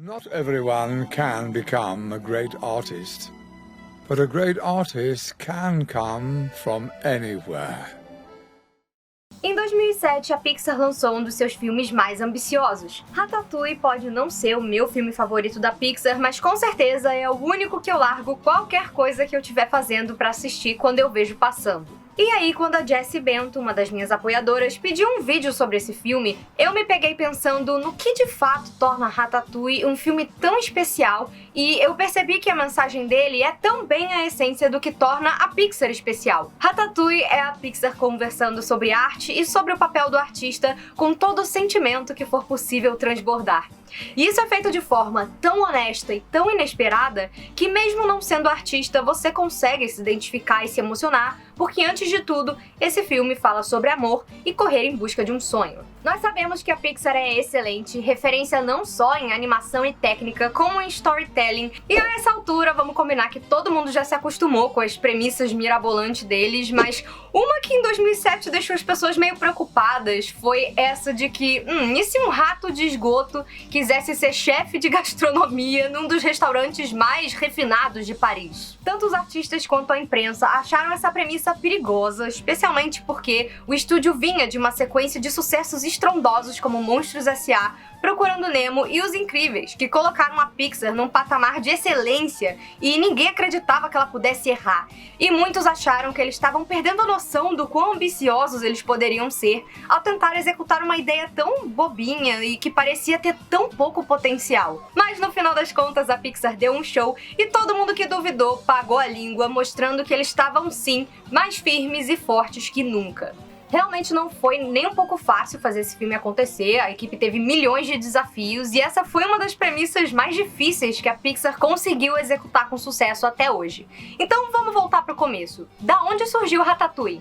Not everyone can become a great artist, but a great artist can come from anywhere. Em 2007, a Pixar lançou um dos seus filmes mais ambiciosos. Ratatouille pode não ser o meu filme favorito da Pixar, mas com certeza é o único que eu largo qualquer coisa que eu estiver fazendo pra assistir quando eu vejo passando. E aí, quando a Jessie Bento, uma das minhas apoiadoras, pediu um vídeo sobre esse filme, eu me peguei pensando no que de fato torna Ratatouille um filme tão especial, e eu percebi que a mensagem dele é também a essência do que torna a Pixar especial. Ratatouille é a Pixar conversando sobre arte e sobre o papel do artista com todo o sentimento que for possível transbordar. E isso é feito de forma tão honesta e tão inesperada que, mesmo não sendo artista, você consegue se identificar e se emocionar, porque antes de tudo, esse filme fala sobre amor e correr em busca de um sonho. Nós sabemos que a Pixar é excelente, referência não só em animação e técnica, como em storytelling, e a essa altura vamos combinar que todo mundo já se acostumou com as premissas mirabolantes deles, mas uma que em 2007 deixou as pessoas meio preocupadas foi essa de que, e se um rato de esgoto quisesse ser chefe de gastronomia num dos restaurantes mais refinados de Paris? Tanto os artistas quanto a imprensa acharam essa premissa perigosa, especialmente porque o estúdio vinha de uma sequência de sucessos estrondosos como Monstros S.A., Procurando Nemo e Os Incríveis, que colocaram a Pixar num patamar de excelência e ninguém acreditava que ela pudesse errar. E muitos acharam que eles estavam perdendo a noção do quão ambiciosos eles poderiam ser ao tentar executar uma ideia tão bobinha e que parecia ter tão pouco potencial. Mas no final das contas a Pixar deu um show e todo mundo que duvidou pagou a língua, mostrando que eles estavam sim mais firmes e fortes que nunca. Realmente não foi nem um pouco fácil fazer esse filme acontecer, a equipe teve milhões de desafios e essa foi uma das premissas mais difíceis que a Pixar conseguiu executar com sucesso até hoje. Então vamos voltar pro começo. Da onde surgiu Ratatouille?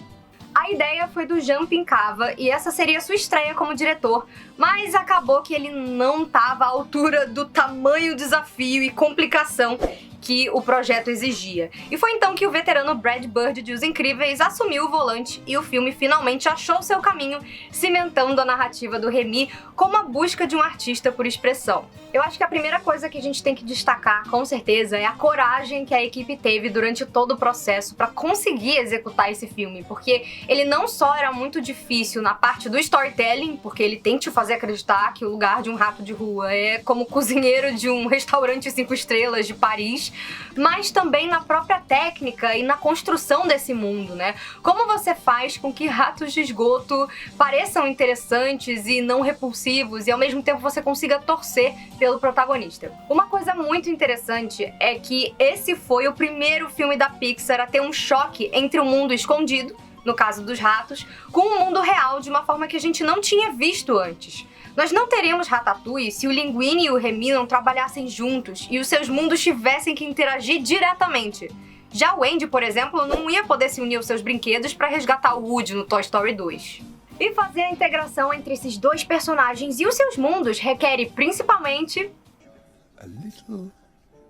A ideia foi do Jean Pincava e essa seria sua estreia como diretor, mas acabou que ele não estava à altura do tamanho desafio e complicação que o projeto exigia. E foi então que o veterano Brad Bird de Os Incríveis assumiu o volante e o filme finalmente achou seu caminho, cimentando a narrativa do Remy como a busca de um artista por expressão. Eu acho que a primeira coisa que a gente tem que destacar, com certeza, é a coragem que a equipe teve durante todo o processo para conseguir executar esse filme, porque ele não só era muito difícil na parte do storytelling, porque ele tem que te fazer acreditar que o lugar de um rato de rua é como cozinheiro de um restaurante 5 estrelas de Paris, mas também na própria técnica e na construção desse mundo, né? Como você faz com que ratos de esgoto pareçam interessantes e não repulsivos e ao mesmo tempo você consiga torcer pelo protagonista. Uma coisa muito interessante é que esse foi o primeiro filme da Pixar a ter um choque entre o mundo escondido, no caso dos ratos, com o mundo real de uma forma que a gente não tinha visto antes. Nós não teríamos Ratatouille se o Linguini e o Remy não trabalhassem juntos e os seus mundos tivessem que interagir diretamente. Já o Andy, por exemplo, não ia poder se unir aos seus brinquedos para resgatar o Woody no Toy Story 2. E fazer a integração entre esses dois personagens e os seus mundos requer principalmente A little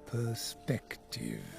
perspective.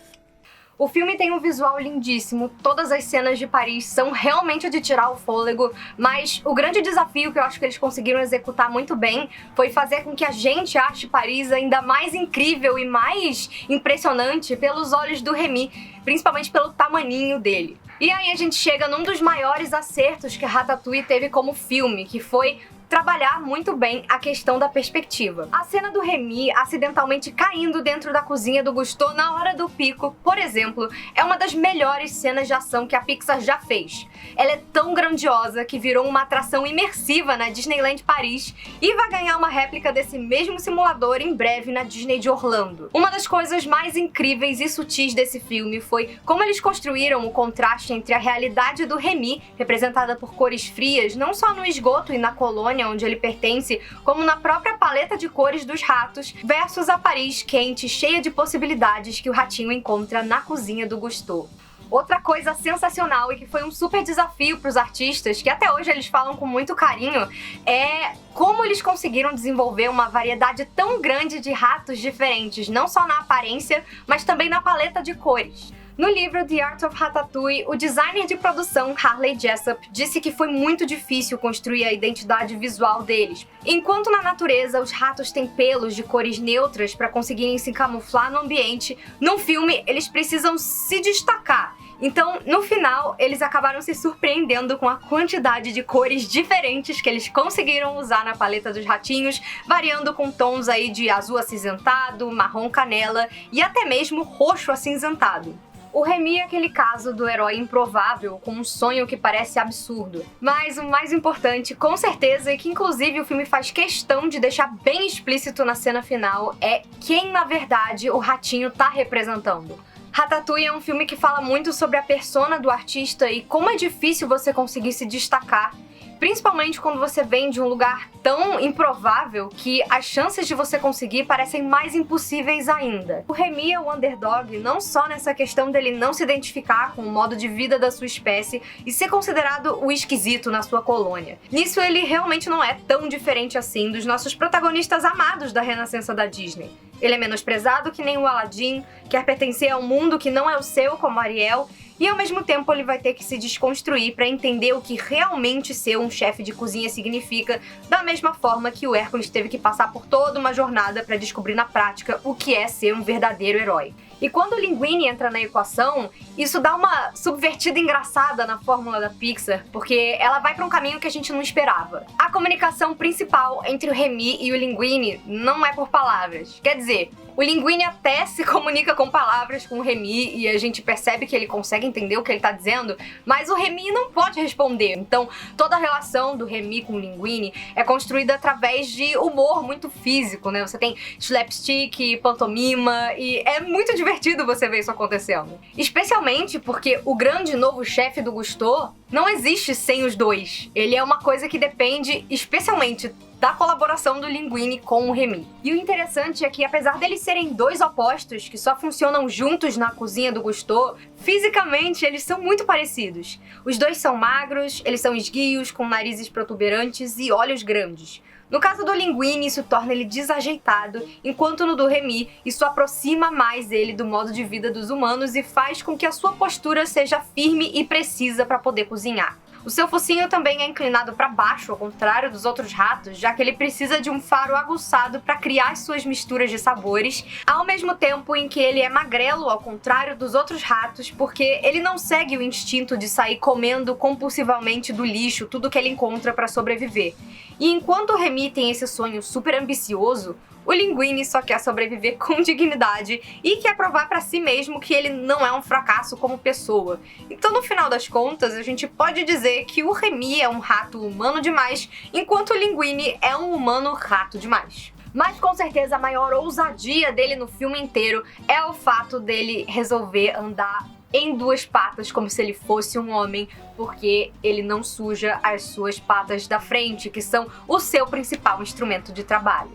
O filme tem um visual lindíssimo, todas as cenas de Paris são realmente de tirar o fôlego, mas o grande desafio que eu acho que eles conseguiram executar muito bem foi fazer com que a gente ache Paris ainda mais incrível e mais impressionante pelos olhos do Remy, principalmente pelo tamaninho dele. E aí a gente chega num dos maiores acertos que Ratatouille teve como filme, que foi trabalhar muito bem a questão da perspectiva. A cena do Remy acidentalmente caindo dentro da cozinha do Gusteau na hora do pico, por exemplo, é uma das melhores cenas de ação que a Pixar já fez. Ela é tão grandiosa que virou uma atração imersiva na Disneyland Paris e vai ganhar uma réplica desse mesmo simulador em breve na Disney de Orlando. Uma das coisas mais incríveis e sutis desse filme foi como eles construíram o contraste entre a realidade do Remy, representada por cores frias, não só no esgoto e na colônia onde ele pertence, como na própria paleta de cores dos ratos, versus a Paris quente, cheia de possibilidades que o ratinho encontra na cozinha do Gusteau. Outra coisa sensacional e que foi um super desafio para os artistas, que até hoje eles falam com muito carinho, é como eles conseguiram desenvolver uma variedade tão grande de ratos diferentes, não só na aparência, mas também na paleta de cores. No livro The Art of Ratatouille, o designer de produção Harley Jessup disse que foi muito difícil construir a identidade visual deles. Enquanto na natureza os ratos têm pelos de cores neutras para conseguirem se camuflar no ambiente, no filme eles precisam se destacar. Então, no final, eles acabaram se surpreendendo com a quantidade de cores diferentes que eles conseguiram usar na paleta dos ratinhos, variando com tons aí de azul acinzentado, marrom canela e até mesmo roxo acinzentado. O Remy é aquele caso do herói improvável com um sonho que parece absurdo. Mas o mais importante, com certeza, e que inclusive o filme faz questão de deixar bem explícito na cena final, é quem na verdade o ratinho tá representando. Ratatouille é um filme que fala muito sobre a persona do artista e como é difícil você conseguir se destacar, principalmente quando você vem de um lugar tão improvável que as chances de você conseguir parecem mais impossíveis ainda. O Remy é o underdog não só nessa questão dele não se identificar com o modo de vida da sua espécie e ser considerado o esquisito na sua colônia. Nisso ele realmente não é tão diferente assim dos nossos protagonistas amados da renascença da Disney. Ele é menosprezado que nem o Aladdin, quer pertencer a um mundo que não é o seu, como Ariel, e ao mesmo tempo ele vai ter que se desconstruir para entender o que realmente ser um chefe de cozinha significa, da mesma forma que o Hércules teve que passar por toda uma jornada para descobrir na prática o que é ser um verdadeiro herói. E quando o Linguini entra na equação, isso dá uma subvertida engraçada na fórmula da Pixar, porque ela vai para um caminho que a gente não esperava. A comunicação principal entre o Remy e o Linguini não é por palavras. Quer dizer, o Linguini até se comunica com palavras com o Remy e a gente percebe que ele consegue entender o que ele tá dizendo, mas o Remy não pode responder. Então, toda a relação do Remy com o Linguini é construída através de humor muito físico, né? Você tem slapstick, pantomima e é muito divertido você ver isso acontecendo. Especialmente porque o grande novo chefe do Gusteau não existe sem os dois. Ele é uma coisa que depende especialmente da colaboração do Linguini com o Remy. E o interessante é que, apesar deles serem dois opostos que só funcionam juntos na cozinha do Gusteau, fisicamente eles são muito parecidos. Os dois são magros, eles são esguios, com narizes protuberantes e olhos grandes. No caso do Linguini, isso torna ele desajeitado, enquanto no do Remy, isso aproxima mais ele do modo de vida dos humanos e faz com que a sua postura seja firme e precisa para poder cozinhar. O seu focinho também é inclinado para baixo, ao contrário dos outros ratos, já que ele precisa de um faro aguçado para criar as suas misturas de sabores, ao mesmo tempo em que ele é magrelo, ao contrário dos outros ratos, porque ele não segue o instinto de sair comendo compulsivamente do lixo tudo que ele encontra para sobreviver. E enquanto o Remy tem esse sonho super ambicioso, o Linguini só quer sobreviver com dignidade e quer provar pra si mesmo que ele não é um fracasso como pessoa. Então, no final das contas, a gente pode dizer que o Remy é um rato humano demais, enquanto o Linguini é um humano rato demais. Mas com certeza a maior ousadia dele no filme inteiro é o fato dele resolver andar em duas patas como se ele fosse um homem, porque ele não suja as suas patas da frente, que são o seu principal instrumento de trabalho.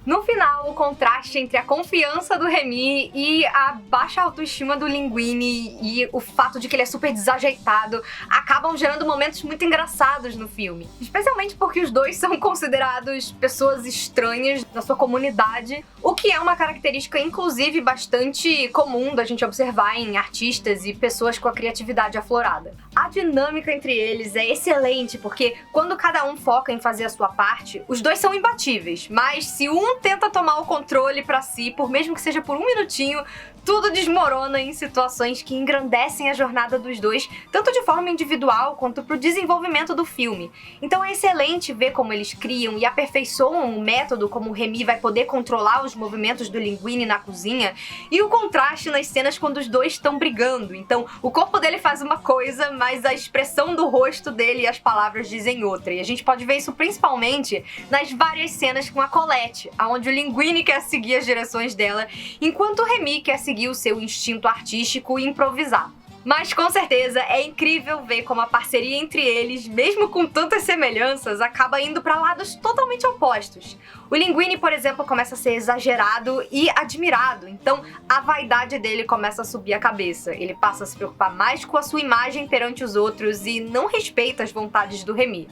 No final, o contraste entre a confiança do Remy e a baixa autoestima do Linguini e o fato de que ele é super desajeitado acabam gerando momentos muito engraçados no filme. Especialmente porque os dois são considerados pessoas estranhas da sua comunidade, o que é uma característica inclusive bastante comum da gente observar em artistas e pessoas com a criatividade aflorada. A dinâmica entre eles é excelente porque quando cada um foca em fazer a sua parte, os dois são imbatíveis, mas se um tenta tomar o controle pra si, por mesmo que seja por um minutinho, tudo desmorona em situações que engrandecem a jornada dos dois, tanto de forma individual quanto pro desenvolvimento do filme. Então é excelente ver como eles criam e aperfeiçoam o método como o Remy vai poder controlar os movimentos do Linguini na cozinha e o contraste nas cenas quando os dois estão brigando. Então o corpo dele faz uma coisa, mas a expressão do rosto dele e as palavras dizem outra. E a gente pode ver isso principalmente nas várias cenas com a Colette, onde o Linguini quer seguir as direções dela, enquanto o Remy quer seguir o seu instinto artístico e improvisar. Mas com certeza é incrível ver como a parceria entre eles, mesmo com tantas semelhanças, acaba indo para lados totalmente opostos. O Linguini, por exemplo, começa a ser exagerado e admirado, então a vaidade dele começa a subir a cabeça. Ele passa a se preocupar mais com a sua imagem perante os outros e não respeita as vontades do Remy.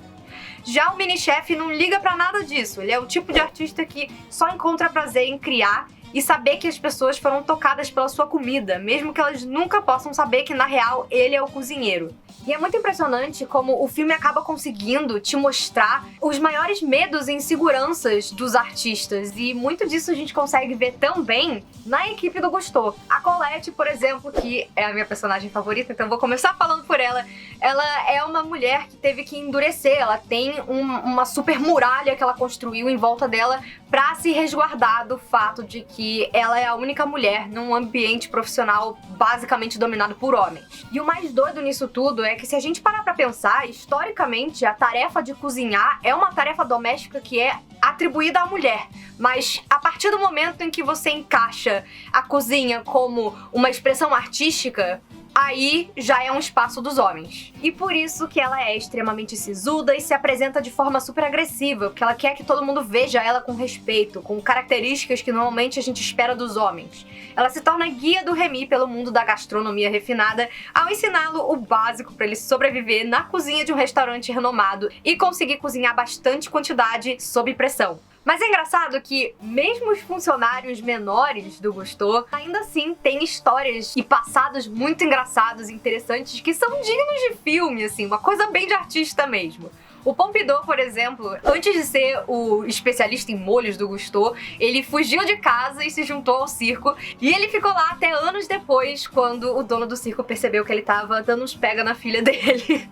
Já o mini-chefe não liga pra nada disso, ele é o tipo de artista que só encontra prazer em criar e saber que as pessoas foram tocadas pela sua comida, mesmo que elas nunca possam saber que, na real, ele é o cozinheiro. E é muito impressionante como o filme acaba conseguindo te mostrar os maiores medos e inseguranças dos artistas, e muito disso a gente consegue ver também na equipe do Gusteau. A Colette, por exemplo, que é a minha personagem favorita, então vou começar falando por ela. Ela é uma mulher que teve que endurecer, ela tem uma super muralha que ela construiu em volta dela pra se resguardar do fato de que ela é a única mulher num ambiente profissional basicamente dominado por homens. E o mais doido nisso tudo é que, se a gente parar pra pensar, historicamente a tarefa de cozinhar é uma tarefa doméstica que é atribuída à mulher, mas a partir do momento em que você encaixa a cozinha como uma expressão artística, aí já é um espaço dos homens. E por isso que ela é extremamente sisuda e se apresenta de forma super agressiva, porque ela quer que todo mundo veja ela com respeito, com características que normalmente a gente espera dos homens. Ela se torna guia do Remy pelo mundo da gastronomia refinada, ao ensiná-lo o básico para ele sobreviver na cozinha de um restaurante renomado e conseguir cozinhar bastante quantidade sob pressão. Mas é engraçado que mesmo os funcionários menores do Gusteau ainda assim têm histórias e passados muito engraçados e interessantes que são dignos de filme, assim, uma coisa bem de artista mesmo. O Pompidou, por exemplo, antes de ser o especialista em molhos do Gusteau, ele fugiu de casa e se juntou ao circo, e ele ficou lá até anos depois, quando o dono do circo percebeu que ele tava dando uns pega na filha dele.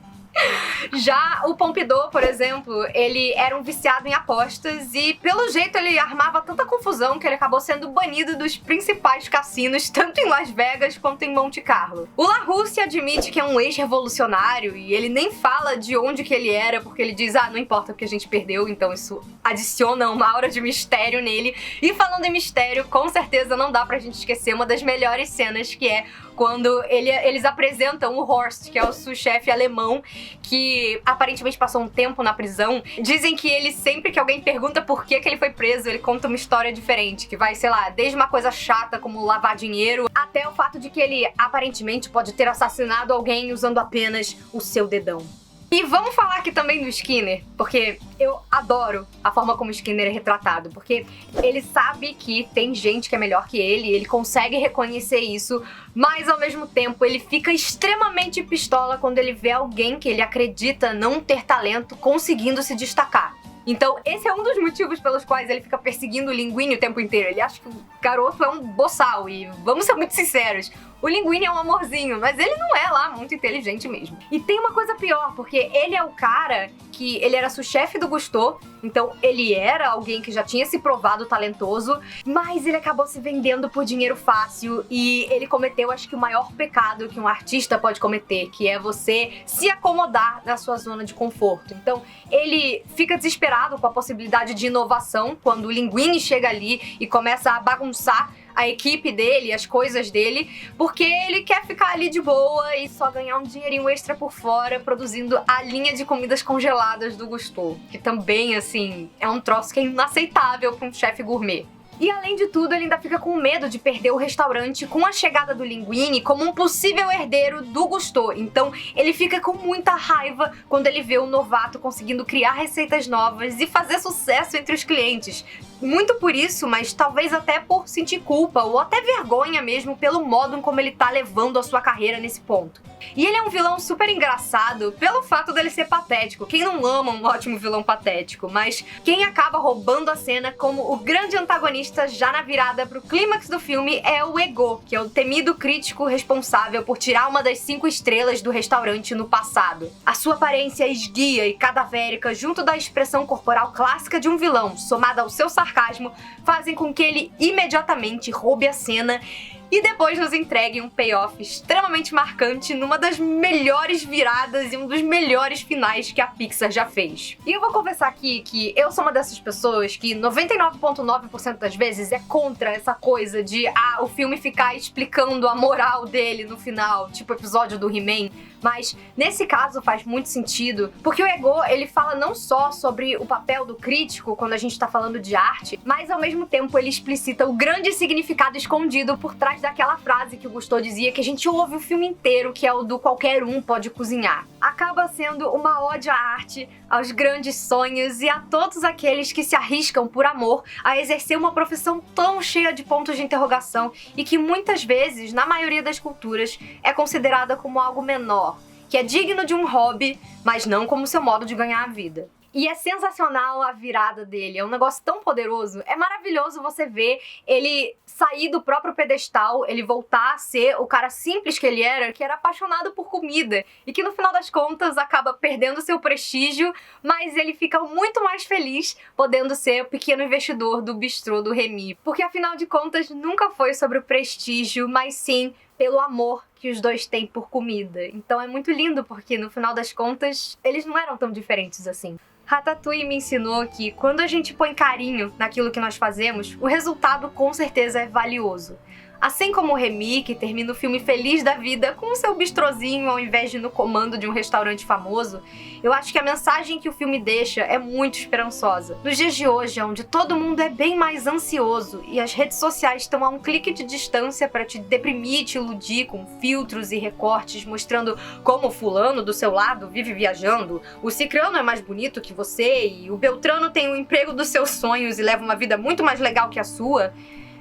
Já o Pompidou, por exemplo, ele era um viciado em apostas e, pelo jeito, ele armava tanta confusão que ele acabou sendo banido dos principais cassinos, tanto em Las Vegas quanto em Monte Carlo. O LaRousse admite que é um ex-revolucionário e ele nem fala de onde que ele era, porque ele diz, não importa porque a gente perdeu, então isso adiciona uma aura de mistério nele. E falando em mistério, com certeza não dá pra gente esquecer uma das melhores cenas, que é quando eles apresentam o Horst, que é o sous-chefe alemão, que aparentemente passou um tempo na prisão. Dizem que ele, sempre que alguém pergunta por que ele foi preso, ele conta uma história diferente, que vai, sei lá, desde uma coisa chata como lavar dinheiro, até o fato de que ele aparentemente pode ter assassinado alguém usando apenas o seu dedão. E vamos falar aqui também do Skinner, porque eu adoro a forma como o Skinner é retratado, porque ele sabe que tem gente que é melhor que ele consegue reconhecer isso, mas ao mesmo tempo ele fica extremamente pistola quando ele vê alguém que ele acredita não ter talento conseguindo se destacar. Então, esse é um dos motivos pelos quais ele fica perseguindo o Linguini o tempo inteiro. Ele acha que o garoto é um boçal, e vamos ser muito sinceros, o Linguini é um amorzinho, mas ele não é lá muito inteligente mesmo. E tem uma coisa pior, porque ele é o cara que ele era sous-chefe do Gusteau, então ele era alguém que já tinha se provado talentoso, mas ele acabou se vendendo por dinheiro fácil e ele cometeu, acho que, o maior pecado que um artista pode cometer, que é você se acomodar na sua zona de conforto. Então, ele fica desesperado com a possibilidade de inovação quando o Linguini chega ali e começa a bagunçar a equipe dele, as coisas dele, porque ele quer ficar ali de boa e só ganhar um dinheirinho extra por fora, produzindo a linha de comidas congeladas do Gusteau, que também, assim, é um troço que é inaceitável para um chefe gourmet. E além de tudo, ele ainda fica com medo de perder o restaurante com a chegada do Linguini como um possível herdeiro do Gusteau. Então ele fica com muita raiva quando ele vê o novato conseguindo criar receitas novas e fazer sucesso entre os clientes. Muito por isso, mas talvez até por sentir culpa ou até vergonha mesmo pelo modo em como ele tá levando a sua carreira nesse ponto. E ele é um vilão super engraçado pelo fato dele ser patético. Quem não ama um ótimo vilão patético? Mas quem acaba roubando a cena como o grande antagonista já na virada pro clímax do filme é o Ego, que é o temido crítico responsável por tirar uma das 5 estrelas do restaurante no passado. A sua aparência esguia e cadavérica, junto da expressão corporal clássica de um vilão, somada ao seu sarcasmo, fazem com que ele imediatamente roube a cena e depois nos entregue um payoff extremamente marcante numa das melhores viradas e um dos melhores finais que a Pixar já fez. E eu vou confessar aqui que eu sou uma dessas pessoas que 99,9% das vezes é contra essa coisa de o filme ficar explicando a moral dele no final, tipo o episódio do He-Man, Mas nesse caso faz muito sentido, porque o Ego, ele fala não só sobre o papel do crítico quando a gente tá falando de arte, mas ao mesmo tempo ele explicita o grande significado escondido por trás daquela frase que o Gusteau dizia que a gente ouve o filme inteiro, que é o do qualquer um pode cozinhar. Acaba sendo uma ode à arte, aos grandes sonhos e a todos aqueles que se arriscam por amor a exercer uma profissão tão cheia de pontos de interrogação e que muitas vezes, na maioria das culturas, é considerada como algo menor, que é digno de um hobby, mas não como seu modo de ganhar a vida. E é sensacional a virada dele, é um negócio tão poderoso, é maravilhoso você ver ele sair do próprio pedestal, ele voltar a ser o cara simples que era apaixonado por comida, e que no final das contas acaba perdendo seu prestígio, mas ele fica muito mais feliz podendo ser o pequeno investidor do bistrô do Remy, porque afinal de contas nunca foi sobre o prestígio, mas sim pelo amor que os dois têm por comida. Então é muito lindo porque no final das contas eles não eram tão diferentes assim. Ratatouille me ensinou que quando a gente põe carinho naquilo que nós fazemos, o resultado com certeza é valioso. Assim como o Remy, que termina o filme feliz da vida com o seu bistrozinho ao invés de no comando de um restaurante famoso, eu acho que a mensagem que o filme deixa é muito esperançosa. Nos dias de hoje, onde todo mundo é bem mais ansioso e as redes sociais estão a um clique de distância para te deprimir e te iludir com filtros e recortes mostrando como o fulano do seu lado vive viajando, o cicrano é mais bonito que você e o beltrano tem o emprego dos seus sonhos e leva uma vida muito mais legal que a sua,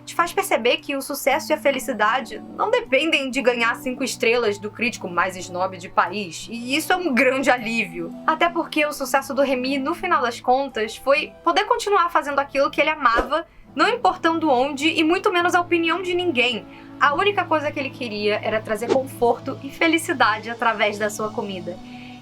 te faz perceber que o sucesso e a felicidade não dependem de ganhar 5 estrelas do crítico mais snob de Paris, e isso é um grande alívio. Até porque o sucesso do Remy, no final das contas, foi poder continuar fazendo aquilo que ele amava, não importando onde e muito menos a opinião de ninguém. A única coisa que ele queria era trazer conforto e felicidade através da sua comida.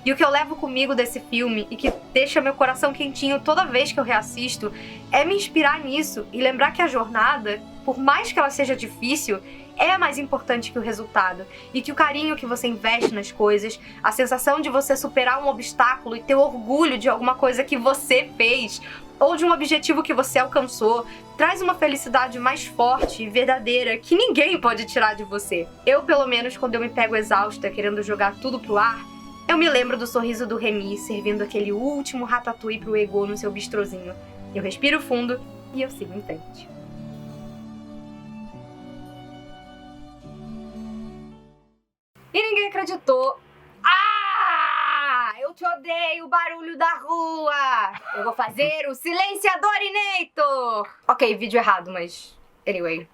E o que eu levo comigo desse filme e que deixa meu coração quentinho toda vez que eu reassisto é me inspirar nisso e lembrar que a jornada, por mais que ela seja difícil, é mais importante que o resultado. E que o carinho que você investe nas coisas, a sensação de você superar um obstáculo e ter orgulho de alguma coisa que você fez, ou de um objetivo que você alcançou, traz uma felicidade mais forte e verdadeira que ninguém pode tirar de você. Eu, pelo menos, quando eu me pego exausta querendo jogar tudo pro ar, eu me lembro do sorriso do Remy servindo aquele último ratatouille pro Ego no seu bistrozinho. Eu respiro fundo e eu sigo em frente. E ninguém acreditou. Ah! Eu te odeio, barulho da rua! Eu vou fazer o silenciador Inator! Ok, vídeo errado, mas... Anyway.